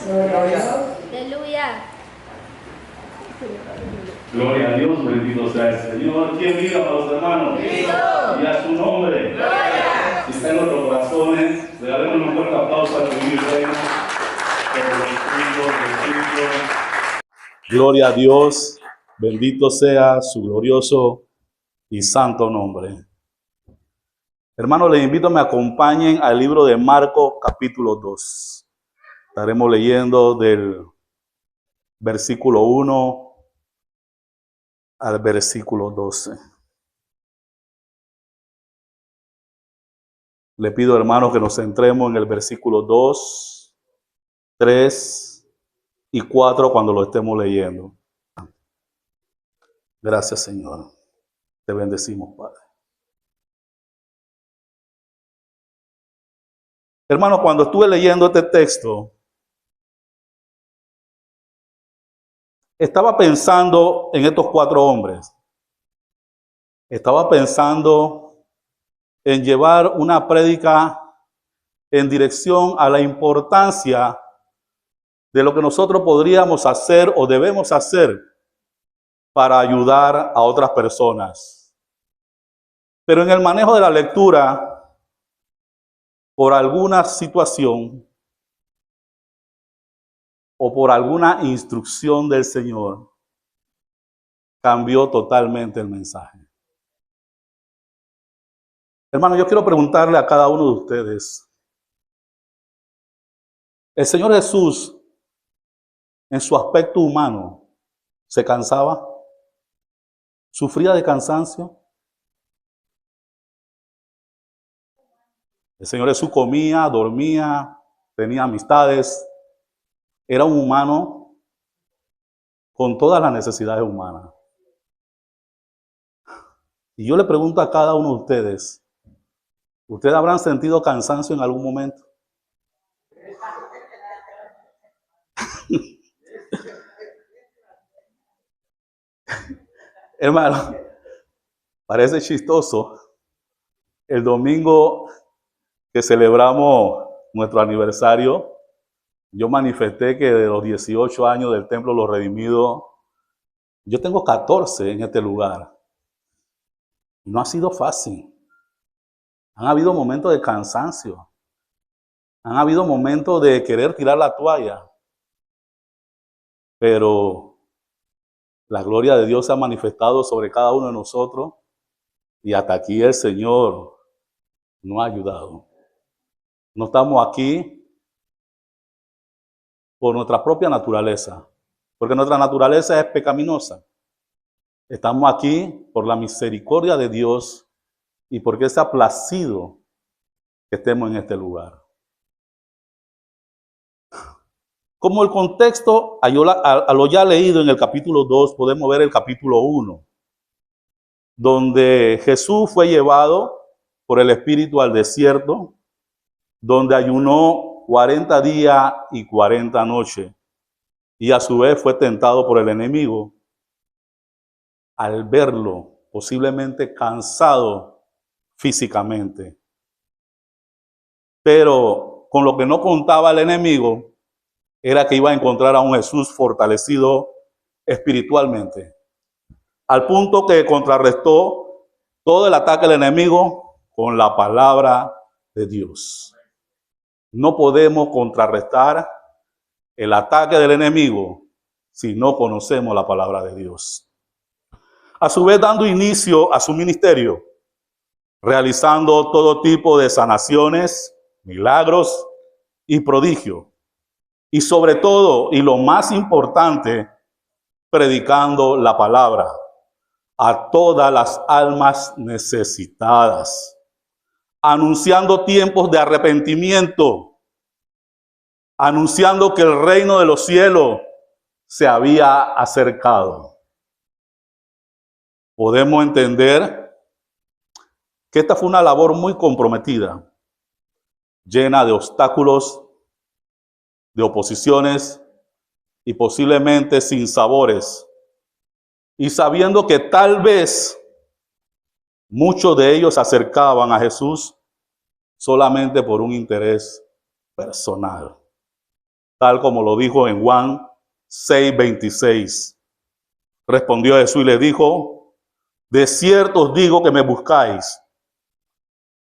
Aleluya. Gloria a Dios, bendito sea el Señor. ¿Quién vive a los hermanos? Cristo. Y a su nombre. Gloria. Si está en nuestros corazones, le daremos un fuerte aplauso al vivir reino. Gloria a Dios, bendito sea su glorioso y santo nombre. Hermanos, les invito a que me acompañen al libro de Marcos, capítulo 2. Estaremos leyendo del versículo 1 al versículo 12. Le pido, hermanos, que nos centremos en el versículo 2, 3 y 4 cuando lo estemos leyendo. Gracias, Señor. Te bendecimos, Padre. Hermanos, cuando estuve leyendo este texto, estaba pensando en estos 4 hombres. Estaba pensando en llevar una prédica en dirección a la importancia de lo que nosotros podríamos hacer o debemos hacer para ayudar a otras personas. Pero en el manejo de la lectura, por alguna situación o por alguna instrucción del Señor, cambió totalmente el mensaje. Hermano, yo quiero preguntarle a cada uno de ustedes, ¿el Señor Jesús, en su aspecto humano, se cansaba? ¿Sufría de cansancio? El Señor Jesús comía, dormía, tenía amistades. Era un humano con todas las necesidades humanas. Y yo le pregunto a cada uno de ustedes, ¿ustedes habrán sentido cansancio en algún momento? Hermano, parece chistoso. El domingo que celebramos nuestro aniversario, yo manifesté que de los 18 años del Templo Los Redimidos, yo tengo 14 en este lugar. No ha sido fácil. Han habido momentos de cansancio. Han habido momentos de querer tirar la toalla. Pero la gloria de Dios se ha manifestado sobre cada uno de nosotros y hasta aquí el Señor nos ha ayudado. No estamos aquí por nuestra propia naturaleza, porque nuestra naturaleza es pecaminosa. Estamos aquí por la misericordia de Dios y porque se ha placido que estemos en este lugar. Como el contexto, a lo ya leído en el capítulo 2, podemos ver el capítulo 1, donde Jesús fue llevado por el Espíritu al desierto, donde ayunó 40 días y 40 noches, y a su vez fue tentado por el enemigo. Al verlo posiblemente cansado físicamente. Pero con lo que no contaba el enemigo era que iba a encontrar a un Jesús fortalecido espiritualmente, al punto que contrarrestó todo el ataque del enemigo con la palabra de Dios. No podemos contrarrestar el ataque del enemigo si no conocemos la palabra de Dios. A su vez, dando inicio a su ministerio, realizando todo tipo de sanaciones, milagros y prodigios. Y sobre todo, y lo más importante, predicando la palabra a todas las almas necesitadas, anunciando tiempos de arrepentimiento, anunciando que el reino de los cielos se había acercado. Podemos entender que esta fue una labor muy comprometida, llena de obstáculos, de oposiciones y posiblemente sin sabores, y sabiendo que tal vez muchos de ellos se acercaban a Jesús solamente por un interés personal. tal como lo dijo en Juan 6:26. Respondió Jesús y le dijo: de cierto os digo que me buscáis,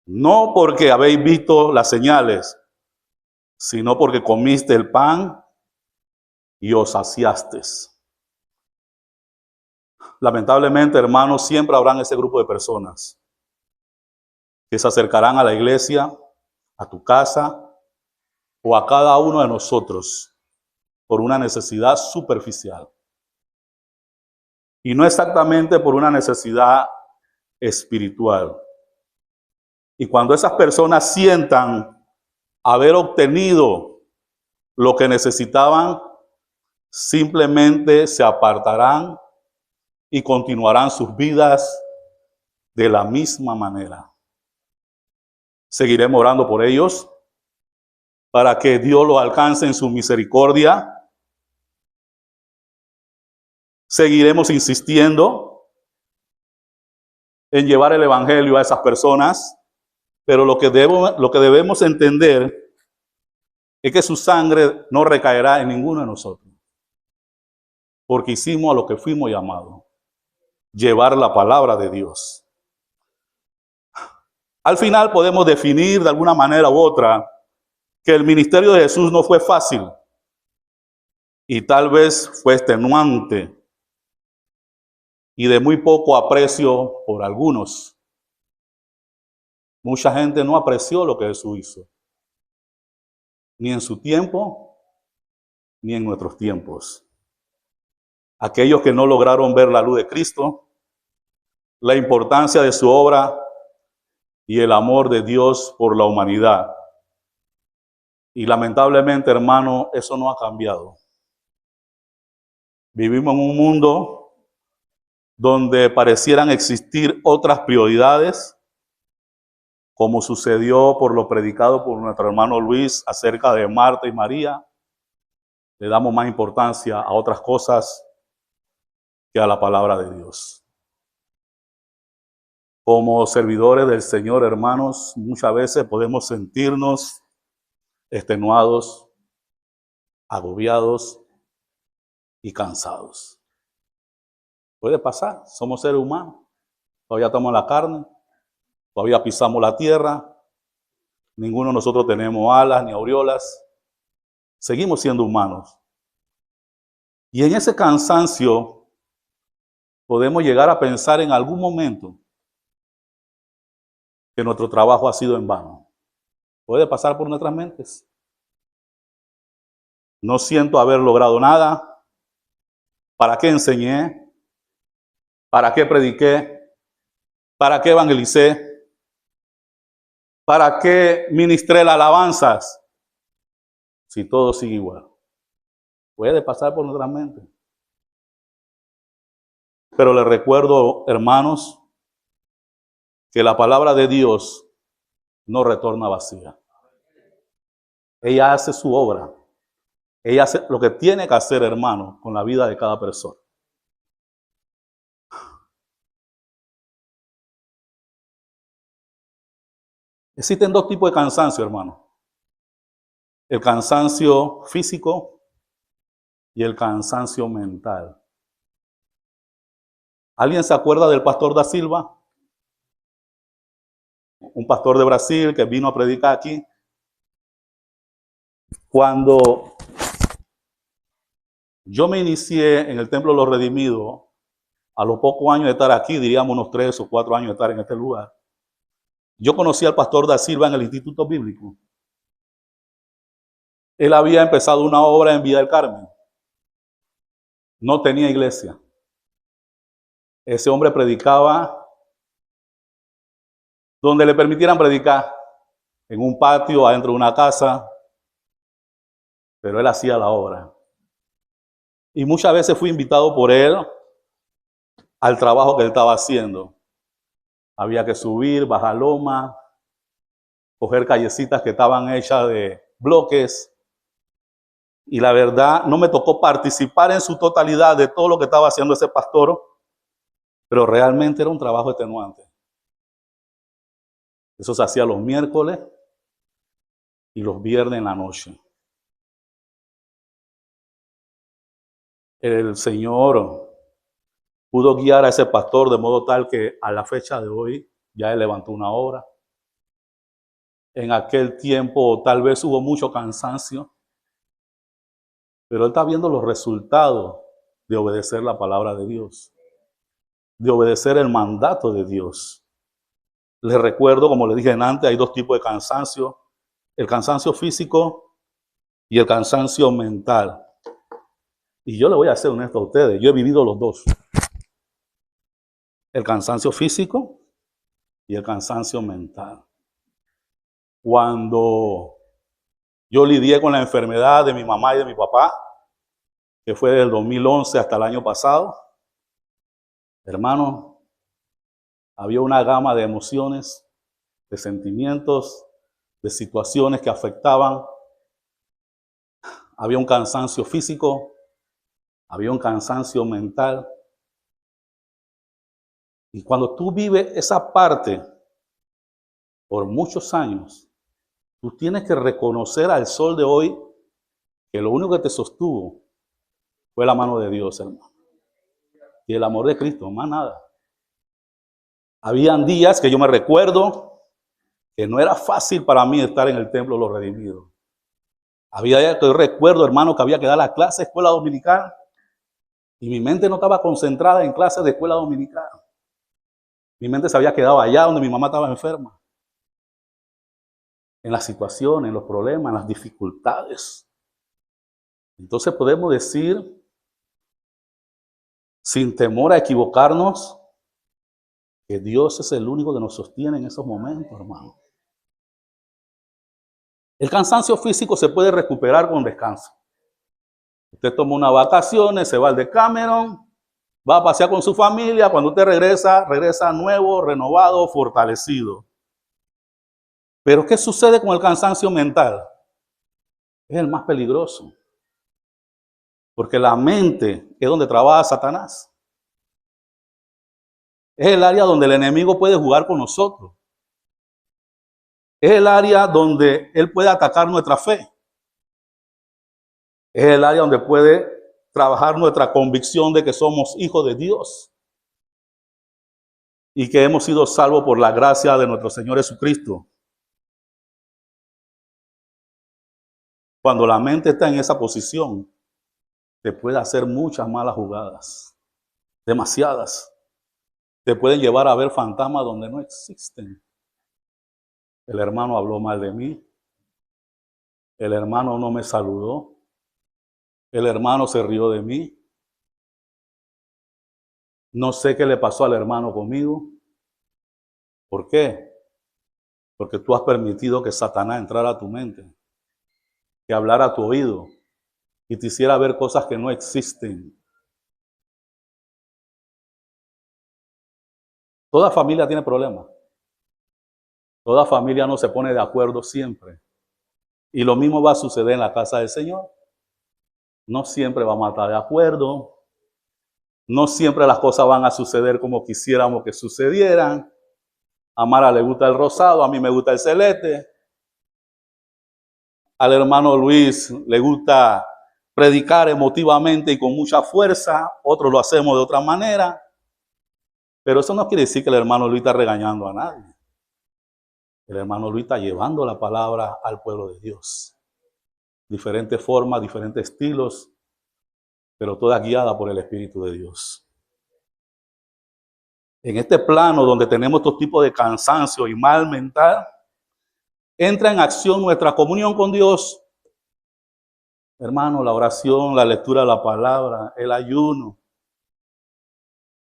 no porque habéis visto las señales, sino porque comiste el pan y os saciasteis. Lamentablemente, hermanos, siempre habrán ese grupo de personas que se acercarán a la iglesia, a tu casa o a cada uno de nosotros por una necesidad superficial. Y no exactamente por una necesidad espiritual. Y cuando esas personas sientan haber obtenido lo que necesitaban, simplemente se apartarán y continuarán sus vidas de la misma manera. Seguiremos orando por ellos para que Dios los alcance en su misericordia. Seguiremos insistiendo en llevar el evangelio a esas personas, pero lo que debemos entender es que su sangre no recaerá en ninguno de nosotros, porque hicimos a lo que fuimos llamados: llevar la palabra de Dios. Al final podemos definir de alguna manera u otra que el ministerio de Jesús no fue fácil y tal vez fue extenuante y de muy poco aprecio por algunos. Mucha gente no apreció lo que Jesús hizo, ni en su tiempo, ni en nuestros tiempos. Aquellos que no lograron ver la luz de Cristo, la importancia de su obra y el amor de Dios por la humanidad. Y lamentablemente, hermano, eso no ha cambiado. Vivimos en un mundo donde parecieran existir otras prioridades, como sucedió por lo predicado por nuestro hermano Luis acerca de Marta y María. Le damos más importancia a otras cosas que a la palabra de Dios. Como servidores del Señor, hermanos, muchas veces podemos sentirnos extenuados, agobiados y cansados. Puede pasar, somos seres humanos, todavía estamos en la carne, todavía pisamos la tierra, ninguno de nosotros tenemos alas ni aureolas, seguimos siendo humanos. Y en ese cansancio podemos llegar a pensar en algún momento que nuestro trabajo ha sido en vano. Puede pasar por nuestras mentes. No siento haber logrado nada. ¿Para qué enseñé? ¿Para qué prediqué? ¿Para qué evangelicé? ¿Para qué ministré las alabanzas? Si todo sigue igual. Puede pasar por nuestras mentes. Pero les recuerdo, hermanos, que la palabra de Dios no retorna vacía. Ella hace su obra. Ella hace lo que tiene que hacer, hermano, con la vida de cada persona. Existen dos tipos de cansancio, hermano. El cansancio físico y el cansancio mental. ¿Alguien se acuerda del pastor da Silva? Un pastor de Brasil que vino a predicar aquí. Cuando yo me inicié en el Templo de los Redimidos, a los pocos años de estar aquí, diríamos unos 3 o 4 años de estar en este lugar, yo conocí al pastor da Silva en el Instituto Bíblico. Él había empezado una obra en Villa del Carmen. No tenía iglesia. Ese hombre predicaba donde le permitieran predicar, en un patio, adentro de una casa, pero él hacía la obra. Y muchas veces fui invitado por él al trabajo que él estaba haciendo. Había que subir, bajar loma, coger callecitas que estaban hechas de bloques. Y la verdad, no me tocó participar en su totalidad de todo lo que estaba haciendo ese pastor, pero realmente era un trabajo extenuante. Eso se hacía los miércoles y los viernes en la noche. El Señor pudo guiar a ese pastor de modo tal que a la fecha de hoy ya él levantó una obra. En aquel tiempo tal vez hubo mucho cansancio, pero él está viendo los resultados de obedecer la palabra de Dios, de obedecer el mandato de Dios. Les recuerdo, como les dije antes, hay dos tipos de cansancio: el cansancio físico y el cansancio mental. Y yo le voy a ser honesto a ustedes, yo he vivido los dos: el cansancio físico y el cansancio mental. Cuando yo lidié con la enfermedad de mi mamá y de mi papá, que fue del 2011 hasta el año pasado, hermano, había una gama de emociones, de sentimientos, de situaciones que afectaban. Había un cansancio físico, había un cansancio mental. Y cuando tú vives esa parte por muchos años, tú tienes que reconocer al sol de hoy que lo único que te sostuvo fue la mano de Dios, hermano. Y el amor de Cristo, más nada. Habían días que yo me recuerdo que no era fácil para mí estar en el templo de los redimidos. Había días que yo recuerdo, hermano, que había que dar la clase de escuela dominical y mi mente no estaba concentrada en clases de escuela dominical. Mi mente se había quedado allá donde mi mamá estaba enferma. En las situaciones, en los problemas, en las dificultades. Entonces podemos decir, sin temor a equivocarnos, que Dios es el único que nos sostiene en esos momentos, hermano. El cansancio físico se puede recuperar con descanso. Usted toma unas vacaciones, se va al Decameron, va a pasear con su familia. Cuando usted regresa nuevo, renovado, fortalecido. Pero ¿qué sucede con el cansancio mental? Es el más peligroso. Porque la mente es donde trabaja Satanás. Es el área donde el enemigo puede jugar con nosotros. Es el área donde él puede atacar nuestra fe. Es el área donde puede trabajar nuestra convicción de que somos hijos de Dios y que hemos sido salvos por la gracia de nuestro Señor Jesucristo. Cuando la mente está en esa posición, te puede hacer muchas malas jugadas, demasiadas. Te pueden llevar a ver fantasmas donde no existen. El hermano habló mal de mí. El hermano no me saludó. El hermano se rió de mí. No sé qué le pasó al hermano conmigo. ¿Por qué? Porque tú has permitido que Satanás entrara a tu mente, que hablara a tu oído y te hiciera ver cosas que no existen. Toda familia tiene problemas. Toda familia no se pone de acuerdo siempre. Y lo mismo va a suceder en la casa del Señor. No siempre vamos a estar de acuerdo. No siempre las cosas van a suceder como quisiéramos que sucedieran. A Mara le gusta el rosado, a mí me gusta el celeste. Al hermano Luis le gusta predicar emotivamente y con mucha fuerza. Otros lo hacemos de otra manera. Pero eso no quiere decir que el hermano Luis está regañando a nadie. El hermano Luis está llevando la palabra al pueblo de Dios. Diferentes formas, diferentes estilos, pero toda guiada por el Espíritu de Dios. En este plano donde tenemos estos tipos de cansancio y mal mental, entra en acción nuestra comunión con Dios. Hermano, la oración, la lectura de la palabra, el ayuno.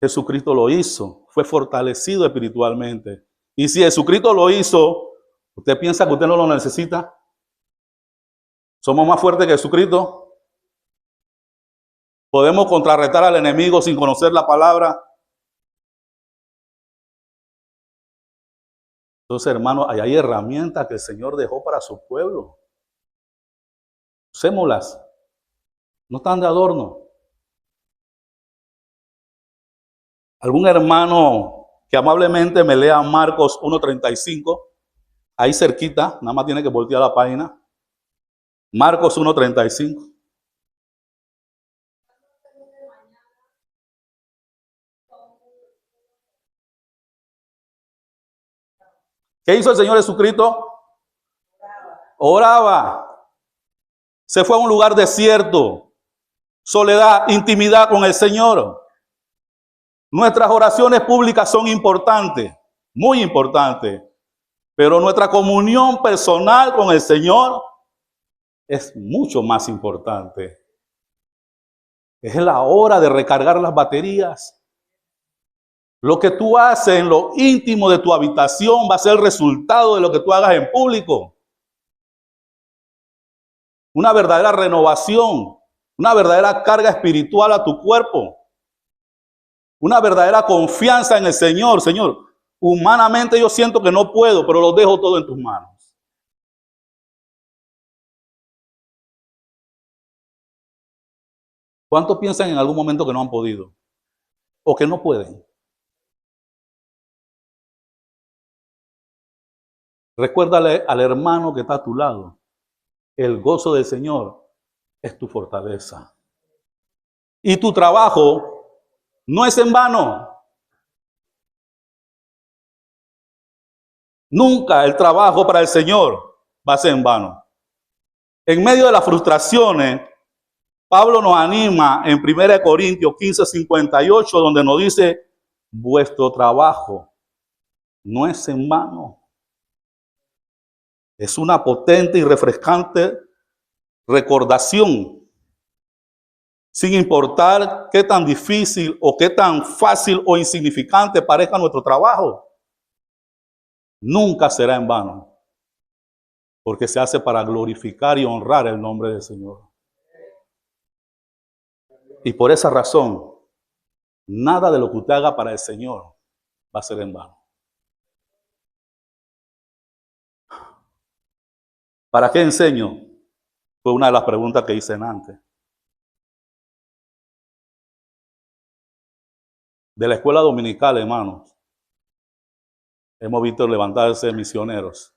Jesucristo lo hizo, fue fortalecido espiritualmente. Y si Jesucristo lo hizo, ¿usted piensa que usted no lo necesita? ¿Somos más fuertes que Jesucristo? ¿Podemos contrarrestar al enemigo sin conocer la palabra? Entonces, hermano, hay herramientas que el Señor dejó para su pueblo. Usémoslas. No están de adorno. Algún hermano que amablemente me lea Marcos 1:35, ahí cerquita, nada más tiene que voltear la página. Marcos 1:35. ¿Qué hizo el Señor Jesucristo? Oraba. Se fue a un lugar desierto, soledad, intimidad con el Señor. Nuestras oraciones públicas son importantes, muy importantes, pero nuestra comunión personal con el Señor es mucho más importante. Es la hora de recargar las baterías. Lo que tú haces en lo íntimo de tu habitación va a ser el resultado de lo que tú hagas en público. Una verdadera renovación, una verdadera carga espiritual a tu cuerpo, una verdadera confianza en el Señor. Señor, humanamente yo siento que no puedo, pero lo dejo todo en tus manos. ¿Cuántos piensan en algún momento que no han podido o que no pueden? Recuérdale al hermano que está a tu lado, el gozo del Señor es tu fortaleza. Y tu trabajo no es en vano. Nunca el trabajo para el Señor va a ser en vano. En medio de las frustraciones, Pablo nos anima en 1 Corintios 15:58, donde nos dice, vuestro trabajo no es en vano. Es una potente y refrescante recordación. Sin importar qué tan difícil o qué tan fácil o insignificante parezca nuestro trabajo, nunca será en vano, porque se hace para glorificar y honrar el nombre del Señor. Y por esa razón, nada de lo que usted haga para el Señor va a ser en vano. ¿Para qué enseño? Fue una de las preguntas que hice antes. De la escuela dominical, hermanos, hemos visto levantarse misioneros.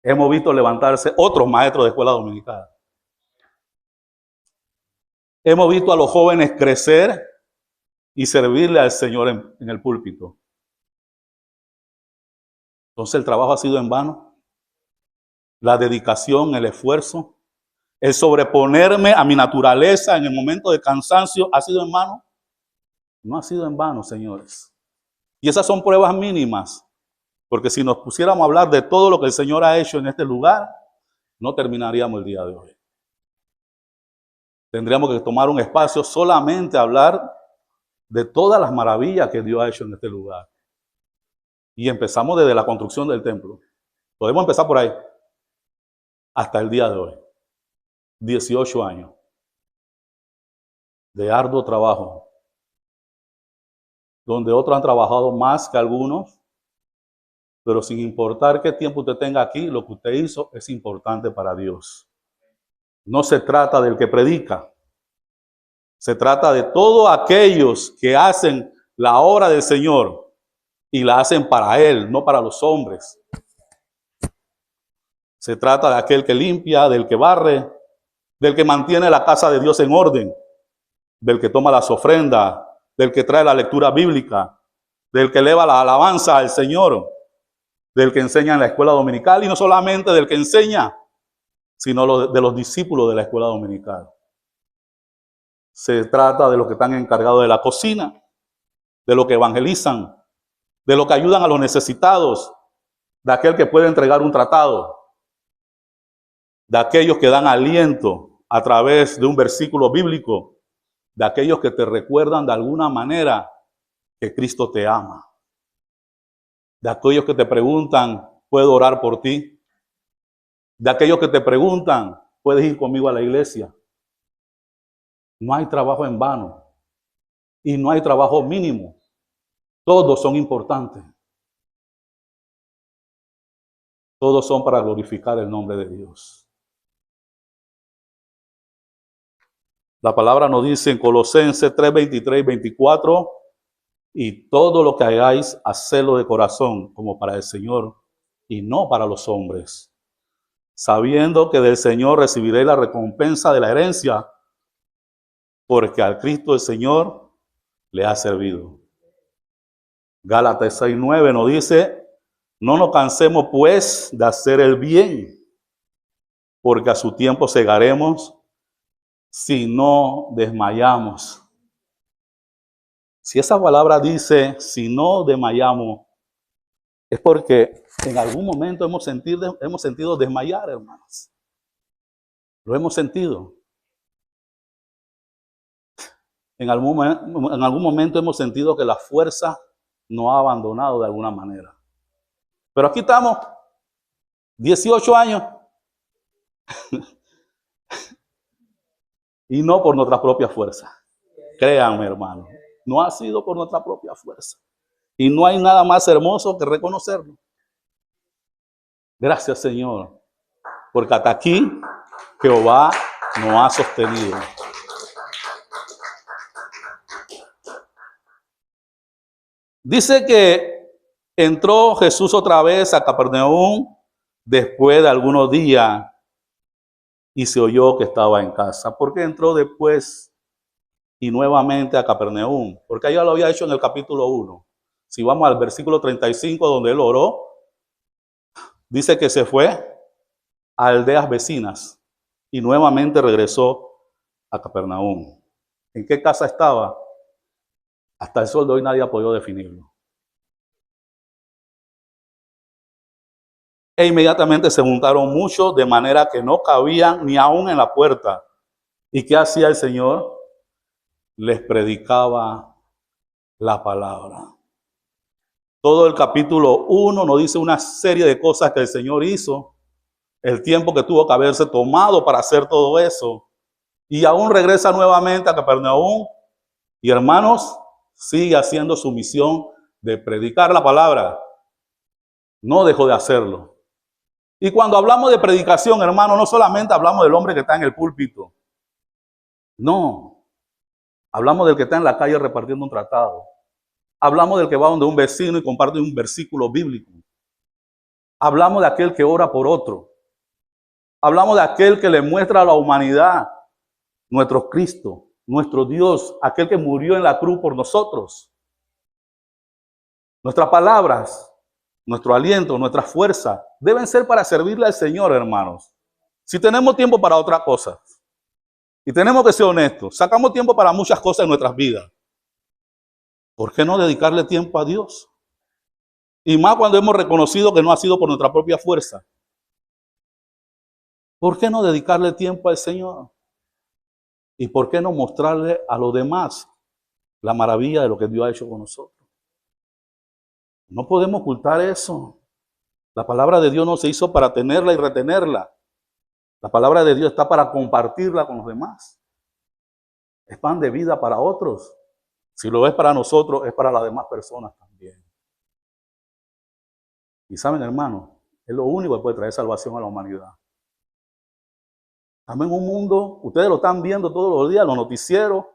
Hemos visto levantarse otros maestros de escuela dominical. Hemos visto a los jóvenes crecer y servirle al Señor en el púlpito. Entonces, ¿el trabajo ha sido en vano? La dedicación, el esfuerzo, el sobreponerme a mi naturaleza en el momento de cansancio, ¿ha sido en vano? No ha sido en vano, señores. Y esas son pruebas mínimas, porque si nos pusiéramos a hablar de todo lo que el Señor ha hecho en este lugar, no terminaríamos el día de hoy. Tendríamos que tomar un espacio solamente a hablar de todas las maravillas que Dios ha hecho en este lugar. Y empezamos desde la construcción del templo. Podemos empezar por ahí. Hasta el día de hoy. 18 años de arduo trabajo, donde otros han trabajado más que algunos, pero sin importar qué tiempo usted tenga aquí, lo que usted hizo es importante para Dios. No se trata del que predica, se trata de todos aquellos que hacen la obra del Señor y la hacen para Él, no para los hombres. Se trata de aquel que limpia, del que barre, del que mantiene la casa de Dios en orden, del que toma las ofrendas, del que trae la lectura bíblica, del que eleva la alabanza al Señor, del que enseña en la escuela dominical, y no solamente del que enseña, sino de los discípulos de la escuela dominical. Se trata de los que están encargados de la cocina, de los que evangelizan, de los que ayudan a los necesitados, de aquel que puede entregar un tratado, de aquellos que dan aliento a través de un versículo bíblico, de aquellos que te recuerdan de alguna manera que Cristo te ama, de aquellos que te preguntan, ¿puedo orar por ti? De aquellos que te preguntan, ¿puedes ir conmigo a la iglesia? No hay trabajo en vano y no hay trabajo mínimo. Todos son importantes. Todos son para glorificar el nombre de Dios. La palabra nos dice en Colosenses 3:23 y 24, y todo lo que hagáis, hacedlo de corazón, como para el Señor, y no para los hombres, sabiendo que del Señor recibiréis la recompensa de la herencia, porque al Cristo el Señor le ha servido. Gálatas 6:9 nos dice, no nos cansemos pues de hacer el bien, porque a su tiempo segaremos si no desmayamos. Si esa palabra dice, si no desmayamos, es porque en algún momento hemos sentido desmayar, hermanos. Lo hemos sentido. En algún momento hemos sentido que la fuerza nos ha abandonado de alguna manera. Pero aquí estamos, 18 años, y no por nuestra propia fuerza. Créanme, hermano, no ha sido por nuestra propia fuerza. Y no hay nada más hermoso que reconocerlo. Gracias, Señor, porque hasta aquí Jehová nos ha sostenido. Dice que entró Jesús otra vez a Capernaum después de algunos días y se oyó que estaba en casa. ¿Por qué entró después y nuevamente a Capernaum? Porque ya lo había hecho en el capítulo 1. Si vamos al versículo 35 donde él oró, dice que se fue a aldeas vecinas y nuevamente regresó a Capernaum. ¿En qué casa estaba? Hasta el sol de hoy nadie ha podido definirlo. E inmediatamente se juntaron muchos de manera que no cabían ni aún en la puerta. ¿Y qué hacía el Señor? Les predicaba la palabra. Todo el capítulo 1 nos dice una serie de cosas que el Señor hizo, el tiempo que tuvo que haberse tomado para hacer todo eso. Y aún regresa nuevamente a Capernaum. Y hermanos, sigue haciendo su misión de predicar la palabra. No dejó de hacerlo. Y cuando hablamos de predicación, hermano, no solamente hablamos del hombre que está en el púlpito. No. Hablamos del que está en la calle repartiendo un tratado. Hablamos del que va donde un vecino y comparte un versículo bíblico. Hablamos de aquel que ora por otro. Hablamos de aquel que le muestra a la humanidad nuestro Cristo, nuestro Dios, aquel que murió en la cruz por nosotros. Nuestras palabras, nuestro aliento, nuestra fuerza deben ser para servirle al Señor, hermanos. Si tenemos tiempo para otras cosas, y tenemos que ser honestos, sacamos tiempo para muchas cosas en nuestras vidas, ¿por qué no dedicarle tiempo a Dios? Y más cuando hemos reconocido que no ha sido por nuestra propia fuerza. ¿Por qué no dedicarle tiempo al Señor? ¿Y por qué no mostrarle a los demás la maravilla de lo que Dios ha hecho con nosotros? No podemos ocultar eso. La palabra de Dios no se hizo para tenerla y retenerla. La palabra de Dios está para compartirla con los demás. Es pan de vida para otros. Si lo es para nosotros, es para las demás personas también. Y saben, hermanos, es lo único que puede traer salvación a la humanidad. Estamos en un mundo, ustedes lo están viendo todos los días, los noticieros.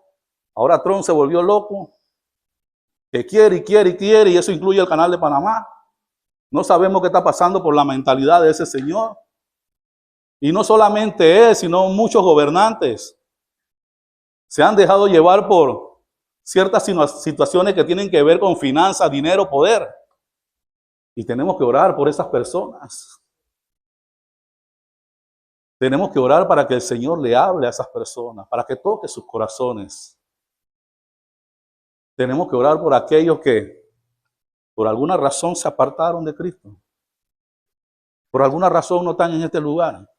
Ahora Trump se volvió loco, que quiere y quiere y quiere, y eso incluye el canal de Panamá. No sabemos qué está pasando por la mentalidad de ese señor. Y no solamente él, sino muchos gobernantes se han dejado llevar por ciertas situaciones que tienen que ver con finanzas, dinero, poder. Y tenemos que orar por esas personas. Tenemos que orar para que el Señor le hable a esas personas, para que toque sus corazones. Tenemos que orar por aquellos que por alguna razón se apartaron de Cristo. Por alguna razón no están en este lugar.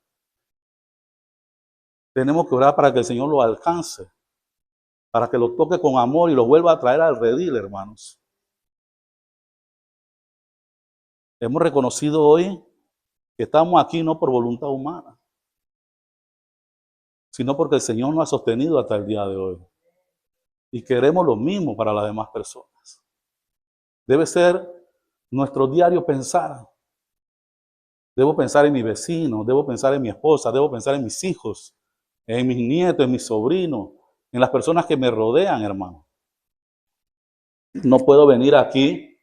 Tenemos que orar para que el Señor los alcance, para que los toque con amor y los vuelva a traer al redil, hermanos. Hemos reconocido hoy que estamos aquí no por voluntad humana, sino porque el Señor nos ha sostenido hasta el día de hoy. Y queremos lo mismo para las demás personas. Debe ser nuestro diario pensar. Debo pensar en mi vecino, debo pensar en mi esposa, debo pensar en mis hijos, en mis nietos, en mis sobrinos, en las personas que me rodean, hermano. No puedo venir aquí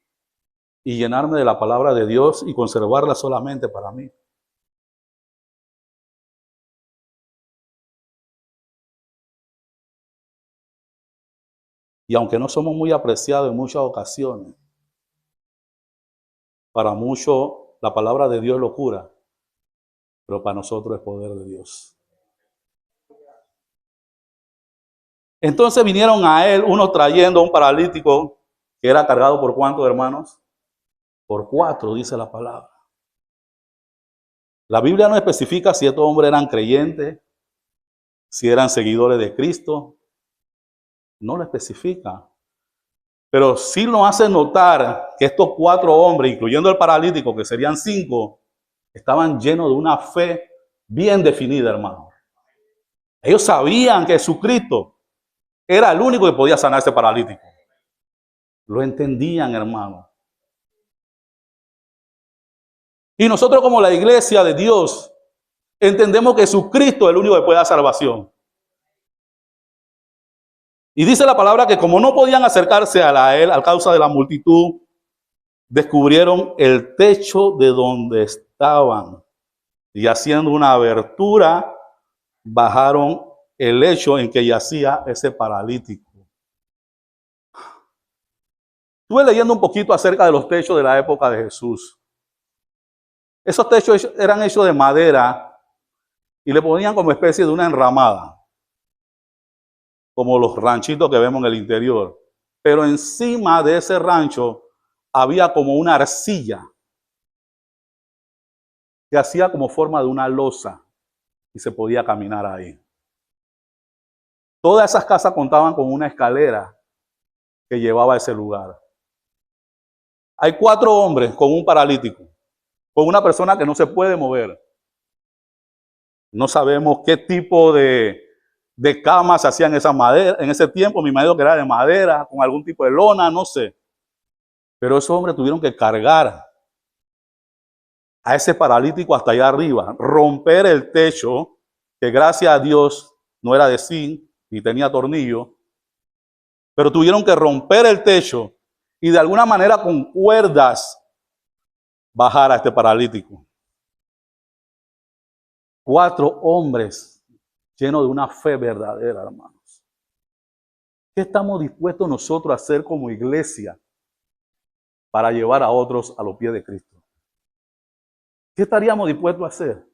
y llenarme de la palabra de Dios y conservarla solamente para mí. Y aunque no somos muy apreciados en muchas ocasiones, Para muchos la palabra de Dios es locura, pero para nosotros es poder de Dios. Entonces vinieron a él uno trayendo un paralítico que era cargado por ¿cuántos, hermanos? Por 4, dice la palabra. La Biblia no especifica si estos hombres eran creyentes, si eran seguidores de Cristo. No lo especifica. Pero sí nos hace notar que estos 4 hombres, incluyendo el paralítico, que serían 5, estaban llenos de una fe bien definida, hermano. Ellos sabían que Jesucristo era el único que podía sanar a ese paralítico. Lo entendían, hermano. Y nosotros como la iglesia de Dios, entendemos que Jesucristo es el único que puede dar salvación. Y dice la palabra que como no podían acercarse a él a causa de la multitud, descubrieron el techo de donde estaban. Y haciendo una abertura, bajaron el lecho en que yacía ese paralítico. Estuve leyendo un poquito acerca de los techos de la época de Jesús. Esos techos eran hechos de madera y le ponían como especie de una enramada, como los ranchitos que vemos en el interior. Pero encima de ese rancho había como una arcilla que hacía como forma de una losa y se podía caminar ahí. Todas esas casas contaban con una escalera que llevaba a ese lugar. Hay 4 hombres con un paralítico, con una persona que no se puede mover. No sabemos qué tipo de camas se hacían en ese tiempo. Me imagino que era de madera, con algún tipo de lona, no sé. Pero esos hombres tuvieron que cargar a ese paralítico hasta allá arriba, romper el techo, que gracias a Dios no era de zinc ni tenía tornillo, pero tuvieron que romper el techo y de alguna manera con cuerdas bajar a este paralítico. 4 hombres llenos de una fe verdadera, hermanos. ¿Qué estamos dispuestos nosotros a hacer como iglesia para llevar a otros a los pies de Cristo? ¿Qué estaríamos dispuestos a hacer?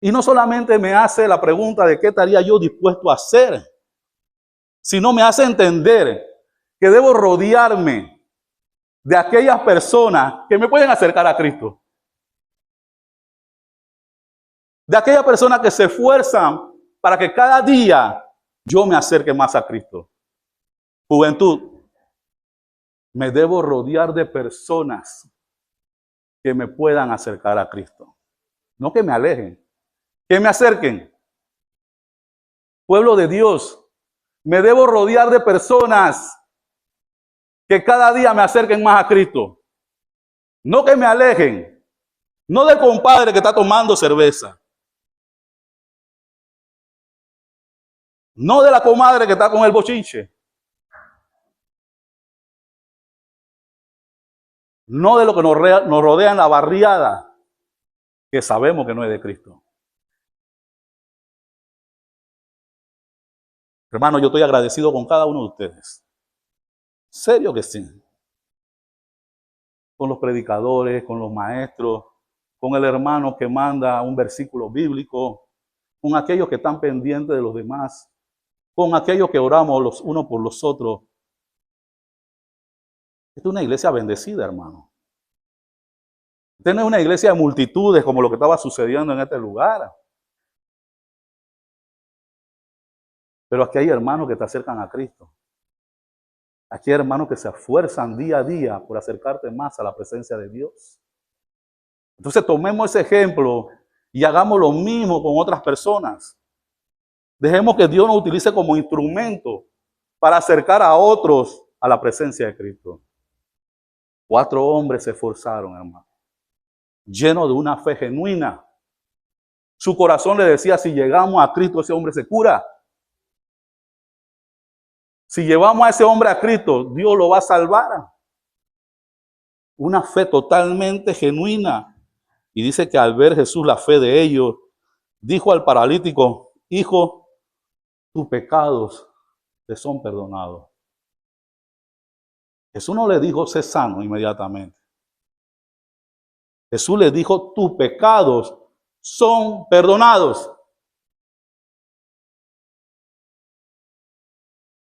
Y no solamente me hace la pregunta de qué estaría yo dispuesto a hacer, sino me hace entender que debo rodearme de aquellas personas que me pueden acercar a Cristo. De aquellas personas que se esfuerzan para que cada día yo me acerque más a Cristo. Juventud, me debo rodear de personas que me puedan acercar a Cristo. No que me alejen, que me acerquen. Pueblo de Dios, me debo rodear de personas que cada día me acerquen más a Cristo. No que me alejen. No del compadre que está tomando cerveza. No de la comadre que está con el bochinche. No de lo que nos rodea en la barriada, que sabemos que no es de Cristo. Hermano, yo estoy agradecido con cada uno de ustedes. Serio que sí. Con los predicadores, con los maestros, con el hermano que manda un versículo bíblico, con aquellos que están pendientes de los demás, con aquellos que oramos los unos por los otros. Esta es una iglesia bendecida, hermano. Esta no es una iglesia de multitudes como lo que estaba sucediendo en este lugar. Pero aquí hay hermanos que te acercan a Cristo. Aquí hay hermanos que se esfuerzan día a día por acercarte más a la presencia de Dios. Entonces tomemos ese ejemplo y hagamos lo mismo con otras personas. Dejemos que Dios nos utilice como instrumento para acercar a otros a la presencia de Cristo. 4 hombres se esforzaron, hermano, llenos de una fe genuina. Su corazón le decía, si llegamos a Cristo, ese hombre se cura. Si llevamos a ese hombre a Cristo, Dios lo va a salvar. Una fe totalmente genuina. Y dice que al ver Jesús la fe de ellos, dijo al paralítico, hijo, tus pecados te son perdonados. Jesús no le dijo, sé sano inmediatamente. Jesús le dijo, tus pecados son perdonados.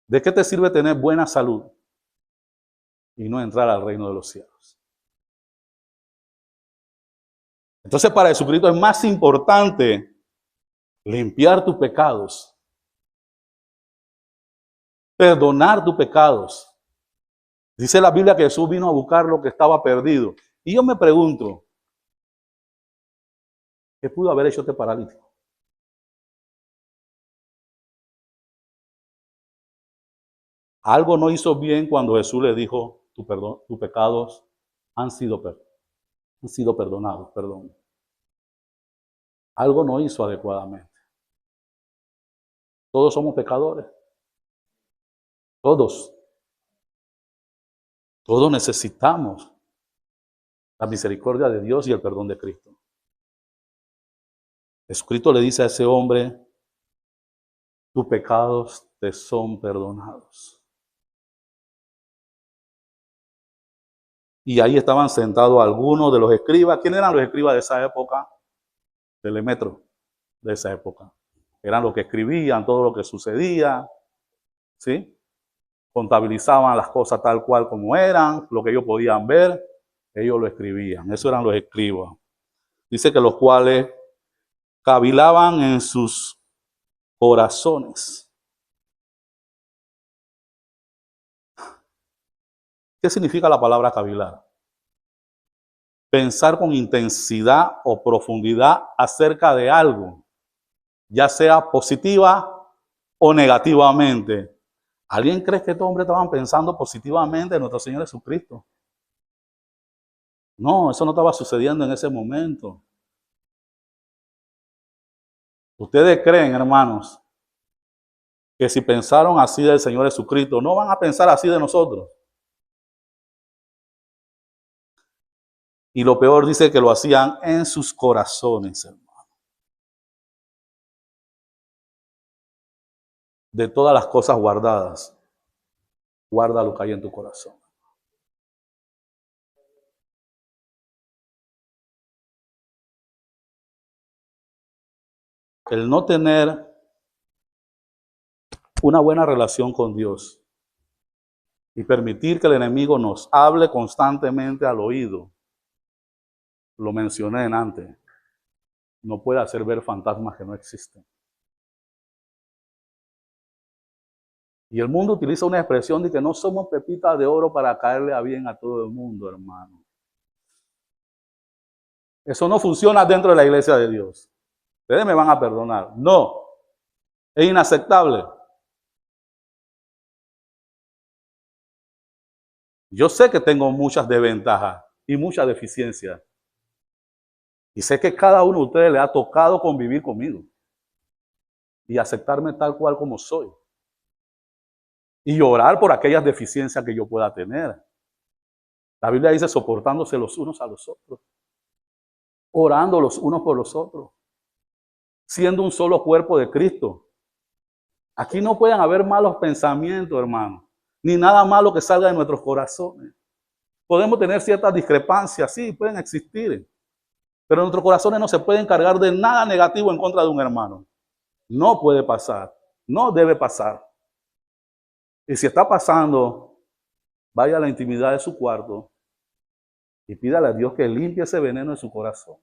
¿De qué te sirve tener buena salud y no entrar al reino de los cielos? Entonces, para Jesucristo es más importante limpiar tus pecados, perdonar tus pecados. Dice la Biblia que Jesús vino a buscar lo que estaba perdido. Y yo me pregunto, ¿qué pudo haber hecho este paralítico? Algo no hizo bien cuando Jesús le dijo, tus pecados han sido perdonados. Perdón. Algo no hizo adecuadamente. Todos somos pecadores. Todos. Todos necesitamos la misericordia de Dios y el perdón de Cristo. Jesucristo le dice a ese hombre, tus pecados te son perdonados. Y ahí estaban sentados algunos de los escribas. ¿Quiénes eran los escribas de esa época? Telemetro de esa época. Eran los que escribían todo lo que sucedía, ¿sí? Contabilizaban las cosas tal cual como eran, lo que ellos podían ver, ellos lo escribían. Esos eran los escribas. Dice que los cuales cavilaban en sus corazones. ¿Qué significa la palabra cavilar? Pensar con intensidad o profundidad acerca de algo, ya sea positiva o negativamente. ¿Alguien cree que estos hombres estaban pensando positivamente en nuestro Señor Jesucristo? No, eso no estaba sucediendo en ese momento. ¿Ustedes creen, hermanos, que si pensaron así del Señor Jesucristo, no van a pensar así de nosotros? Y lo peor dice que lo hacían en sus corazones, hermano. De todas las cosas guardadas, guarda lo que hay en tu corazón. El no tener una buena relación con Dios y permitir que el enemigo nos hable constantemente al oído, lo mencioné antes, no puede hacer ver fantasmas que no existen. Y el mundo utiliza una expresión de que no somos pepitas de oro para caerle a bien a todo el mundo, hermano. Eso no funciona dentro de la iglesia de Dios. Ustedes me van a perdonar. No, es inaceptable. Yo sé que tengo muchas desventajas y muchas deficiencias. Y sé que cada uno de ustedes le ha tocado convivir conmigo y aceptarme tal cual como soy. Y orar por aquellas deficiencias que yo pueda tener. La Biblia dice soportándose los unos a los otros, orando los unos por los otros, siendo un solo cuerpo de Cristo. Aquí no pueden haber malos pensamientos, hermano, ni nada malo que salga de nuestros corazones. Podemos tener ciertas discrepancias, sí, pueden existir, pero nuestros corazones no se pueden cargar de nada negativo en contra de un hermano. No puede pasar, no debe pasar. Y si está pasando, vaya a la intimidad de su cuarto y pídale a Dios que limpie ese veneno en su corazón.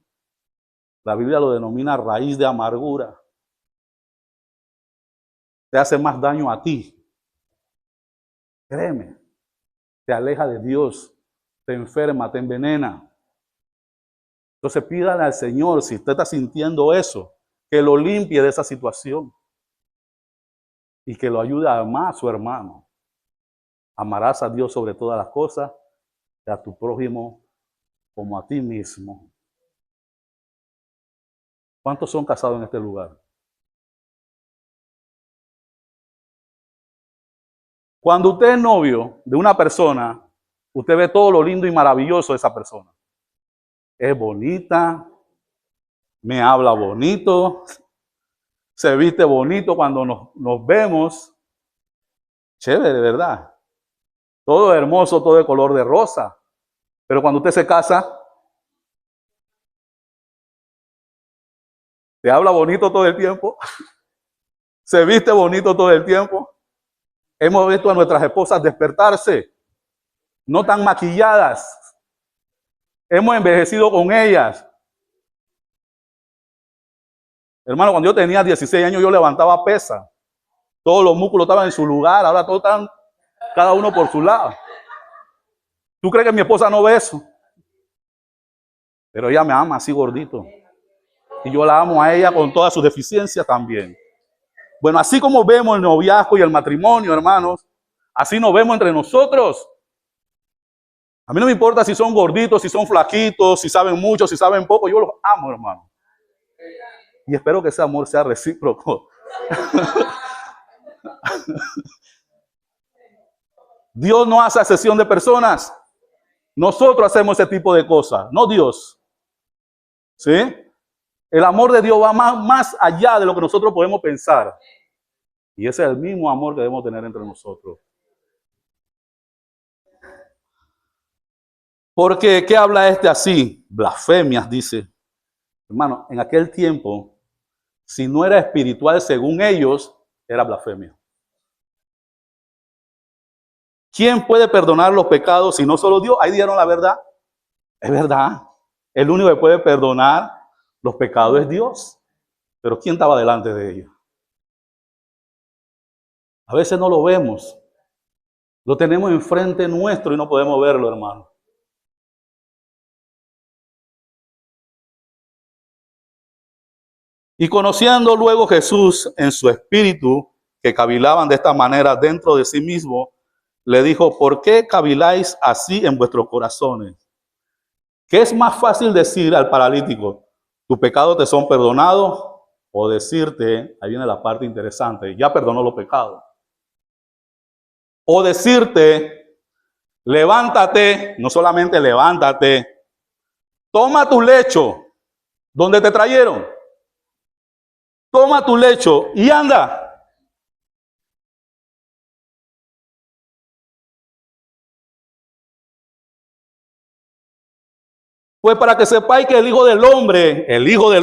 La Biblia lo denomina raíz de amargura. Te hace más daño a ti. Créeme, te aleja de Dios, te enferma, te envenena. Entonces pídale al Señor, si usted está sintiendo eso, que lo limpie de esa situación y que lo ayude a amar a su hermano. Amarás a Dios sobre todas las cosas y a tu prójimo como a ti mismo. ¿Cuántos son casados en este lugar? Cuando usted es novio de una persona, usted ve todo lo lindo y maravilloso de esa persona. Es bonita, me habla bonito, se viste bonito cuando nos vemos. Chévere, ¿verdad? todo hermoso, todo de color de rosa. Pero cuando usted se casa, se habla bonito todo el tiempo, se viste bonito todo el tiempo. Hemos visto a nuestras esposas despertarse, no tan maquilladas. Hemos envejecido con ellas. Hermano, cuando yo tenía 16 años, yo levantaba pesa. Todos los músculos estaban en su lugar, ahora todos están cada uno por su lado. ¿Tú crees que mi esposa no ve eso? Pero ella me ama así gordito. Y yo la amo a ella con todas sus deficiencias también. Bueno, así como vemos el noviazgo y el matrimonio, hermanos, así nos vemos entre nosotros. A mí no me importa si son gorditos, si son flaquitos, si saben mucho, si saben poco. Yo los amo, hermano. Y espero que ese amor sea recíproco. Dios no hace acepción de personas. Nosotros hacemos ese tipo de cosas, no Dios. ¿Sí? El amor de Dios va más allá de lo que nosotros podemos pensar. Y ese es el mismo amor que debemos tener entre nosotros. Porque, ¿qué habla este así? Blasfemias, dice. Hermano, en aquel tiempo, si no era espiritual según ellos, era blasfemia. ¿Quién puede perdonar los pecados si no solo Dios? Ahí dieron la verdad. Es verdad. El único que puede perdonar los pecados es Dios. Pero ¿quién estaba delante de ellos? A veces no lo vemos. Lo tenemos enfrente nuestro y no podemos verlo, hermano. Y conociendo luego Jesús en su espíritu, que cavilaban de esta manera dentro de sí mismo, le dijo, ¿por qué caviláis así en vuestros corazones? ¿Qué es más fácil decir al paralítico, tus pecados te son perdonados? O decirte, ahí viene la parte interesante, ya perdonó los pecados. O decirte, levántate, no solamente levántate, toma tu lecho, donde te trajeron. Toma tu lecho y anda. Pues para que sepáis que el Hijo del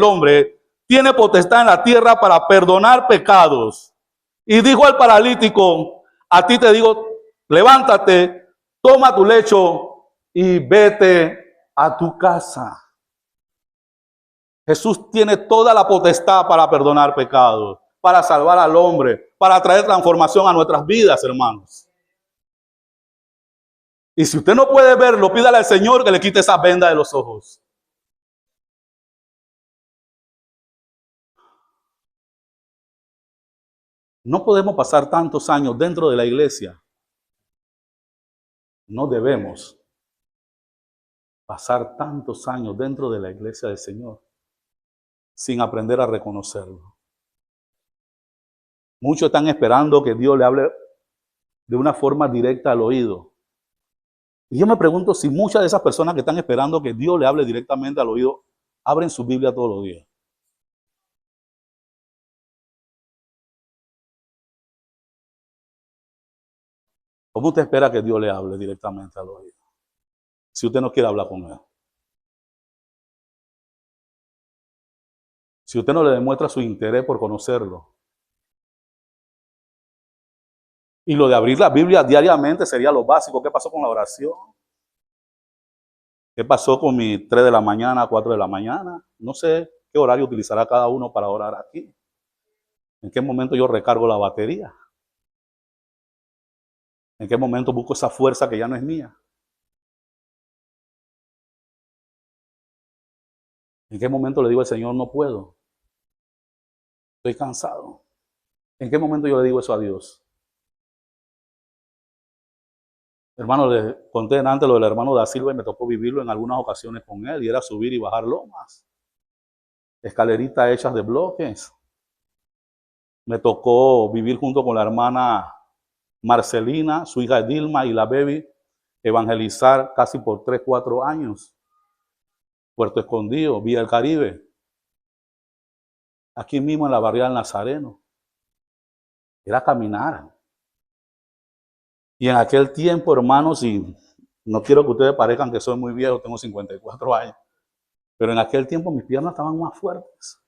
Hombre, tiene potestad en la tierra para perdonar pecados. Y dijo al paralítico, a ti te digo, levántate, toma tu lecho y vete a tu casa. Jesús tiene toda la potestad para perdonar pecados, para salvar al hombre, para traer transformación a nuestras vidas, hermanos. Y si usted no puede verlo, pídale al Señor que le quite esa venda de los ojos. No podemos pasar tantos años dentro de la iglesia. No debemos pasar tantos años dentro de la iglesia del Señor sin aprender a reconocerlo. Muchos están esperando que Dios le hable de una forma directa al oído. Y yo me pregunto si muchas de esas personas que están esperando que Dios le hable directamente al oído, abren su Biblia todos los días. ¿Cómo usted espera que Dios le hable directamente al oído? Si usted no quiere hablar con Él. Si usted no le demuestra su interés por conocerlo. Y lo de abrir la Biblia diariamente sería lo básico. ¿Qué pasó con la oración? ¿Qué pasó con mi 3 de la mañana, 4 de la mañana? No sé qué horario utilizará cada uno para orar aquí. ¿En qué momento yo recargo la batería? ¿En qué momento busco esa fuerza que ya no es mía? ¿En qué momento le digo al Señor, no puedo? Estoy cansado. ¿En qué momento yo le digo eso a Dios? Hermano, le conté antes lo del hermano Da Silva y me tocó vivirlo en algunas ocasiones con él y era subir y bajar lomas. Escaleritas hechas de bloques. Me tocó vivir junto con la hermana Marcelina, su hija Dilma y la baby, evangelizar casi por 3, 4 años. Puerto Escondido, Vía del Caribe. Aquí mismo en la barriada del Nazareno. Era caminar. Y en aquel tiempo, hermanos, y no quiero que ustedes parezcan que soy muy viejo, tengo 54 años, pero en aquel tiempo mis piernas estaban más fuertes.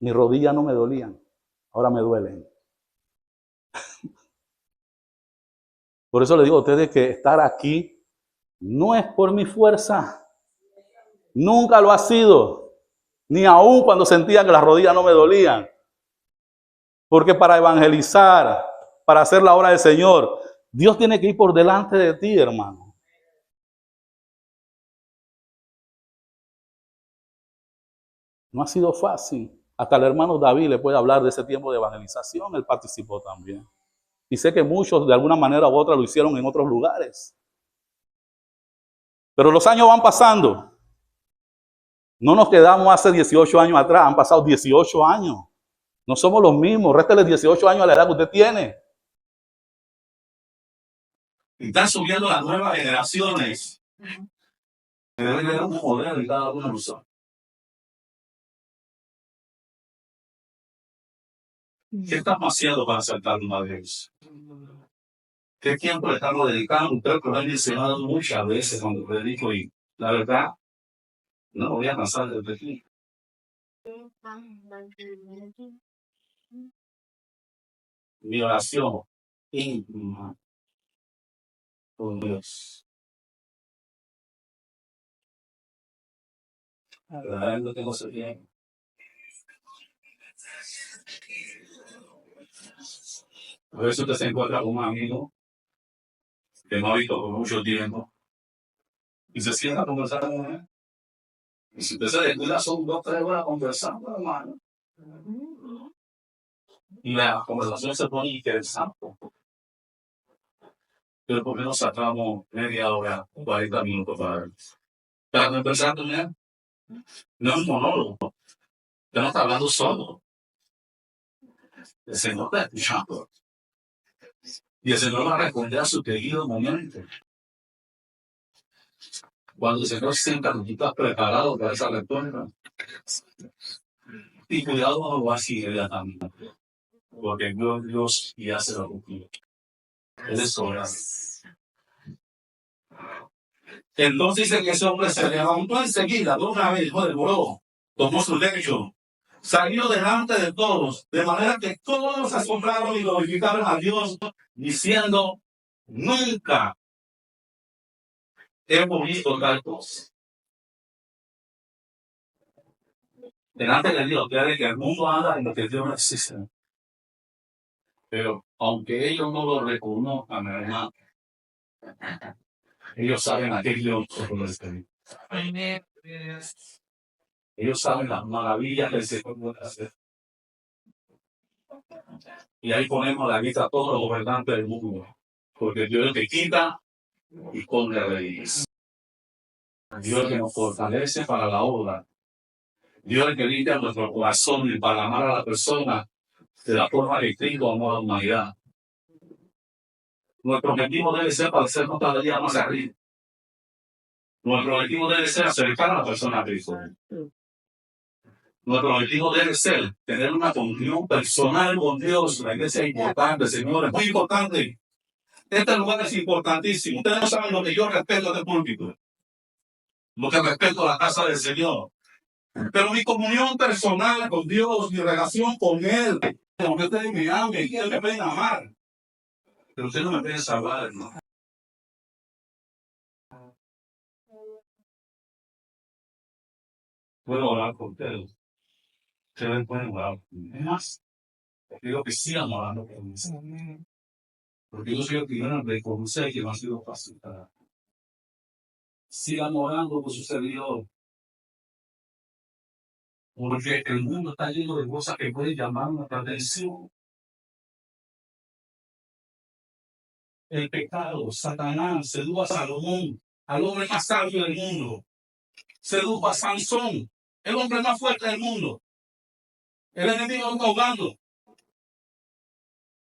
Mis rodillas no me dolían, ahora me duelen. Por eso les digo a ustedes que estar aquí no es por mi fuerza. Nunca lo ha sido. Ni aún cuando sentía que las rodillas no me dolían. Porque para evangelizar, para hacer la obra del Señor, Dios tiene que ir por delante de ti, hermano. No ha sido fácil. Hasta el hermano David le puede hablar de ese tiempo de evangelización. Él participó también. Y sé que muchos de alguna manera u otra lo hicieron en otros lugares. Pero los años van pasando. No nos quedamos hace 18 años atrás. Han pasado 18 años. No somos los mismos. Réstele 18 años a la edad que usted tiene. Están subiendo las nuevas generaciones. Debe haber un modelo en cada uno de nosotros. ¿Qué estamos haciendo para saltar una vez? ¿Qué tiempo le estamos dedicando? Creo que lo he mencionado muchas veces cuando predico y la verdad, no me voy a cansar de repetir. Mi oración íntima con Dios. La verdad, no tengo ese tiempo. A veces usted se encuentra con un amigo que no ha visto por mucho tiempo y se sienta a conversar con él. Y si usted se descuida, son 2 o 3 horas conversando, hermano. Y la conversación se pone interesante. Pero por menos sacamos media hora, 40 minutos para conversar con él. No es un monólogo. Usted no está hablando solo. El Señor está escuchando. Y el Señor va a responder a su querido momento. Cuando el Señor sienta que tú estás preparado para esa respuesta. Y cuidado no lo va a decir inmediatamente. Porque Dios ya se lo cumplió. Él es soberano. Entonces dice que ese hombre se levantó enseguida, de una vez, no demoró, tomó su lecho, salió delante de todos, de manera que todos se asombraron y glorificaron a Dios, diciendo, nunca hemos visto tal cosa. Delante de Dios, que el mundo anda en lo que Dios no existe. Pero aunque ellos no lo reconozcan, hermano, ellos saben a qué Dios lo está. Ellos saben las maravillas que el Señor puede hacer. Y ahí ponemos la vista a todos los gobernantes del mundo. Porque Dios es el que quita y pone reyes. Dios es el que nos fortalece para la obra. Dios es el que limpia nuestro corazón y para amar a la persona de la forma que Cristo amó a la humanidad. Nuestro objetivo debe ser parecernos cada día más arriba. Nuestro objetivo debe ser acercar a la persona a Cristo. Nuestro objetivo debe ser tener una comunión personal con Dios. La iglesia es importante, señores, muy importante. Este lugar es importantísimo. Ustedes no saben lo que yo respeto de púlpito, lo que respeto a la casa del Señor. Pero mi comunión personal con Dios, mi relación con Él, aunque ustedes me amen, Él me pueden amar. Pero ustedes no me pueden salvar, hermano. Puedo orar con ustedes. Ustedes pueden orar conmigo. Es más, les digo que sigan orando conmigo. Porque yo soy el primero en reconocer que no ha sido fácil. Sigan orando por su servidor. Porque el mundo está lleno de cosas que pueden llamar nuestra atención. El pecado, Satanás, sedujo a Salomón, al hombre más sabio del mundo. Sedujo a Sansón, el hombre más fuerte del mundo. El enemigo va ahogando.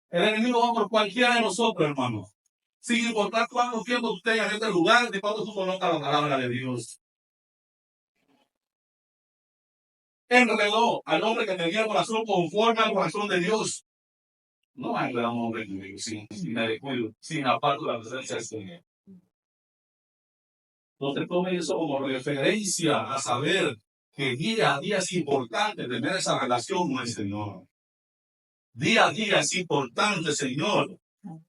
El enemigo va por cualquiera de nosotros, hermano. Sin importar cuánto tiempo usted haya en este lugar, de cuánto tú conozcas la palabra de Dios. Enredó al hombre que tenía el corazón conforme al corazón de Dios. No hay gran hombre sin descuido, sin aparto de la presencia del Señor. Entonces tome eso como referencia a saber que día a día es importante tener esa relación con el Señor. Día a día es importante, Señor,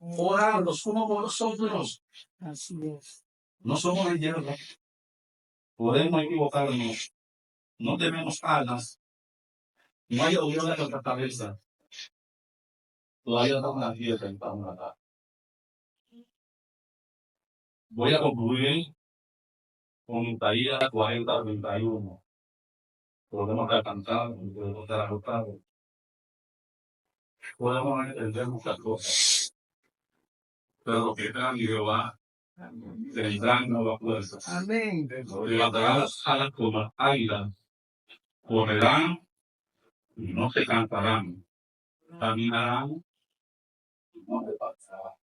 orar los unos por los otros. Así es. No somos de hierro. Podemos equivocarnos. No tenemos alas. No hay oído de nuestra cabeza. Todavía estamos en la tierra y estamos acá. Voy a concluir con Isaías 40:31. Podemos estar cansados, podemos estar agotados. Podemos entender muchas cosas. Pero los que crean en Jehová tendrán nuevas fuerzas. Amén. Levantarán las alas como águilas. Correrán y no se cansarán. Caminarán y no se pasarán.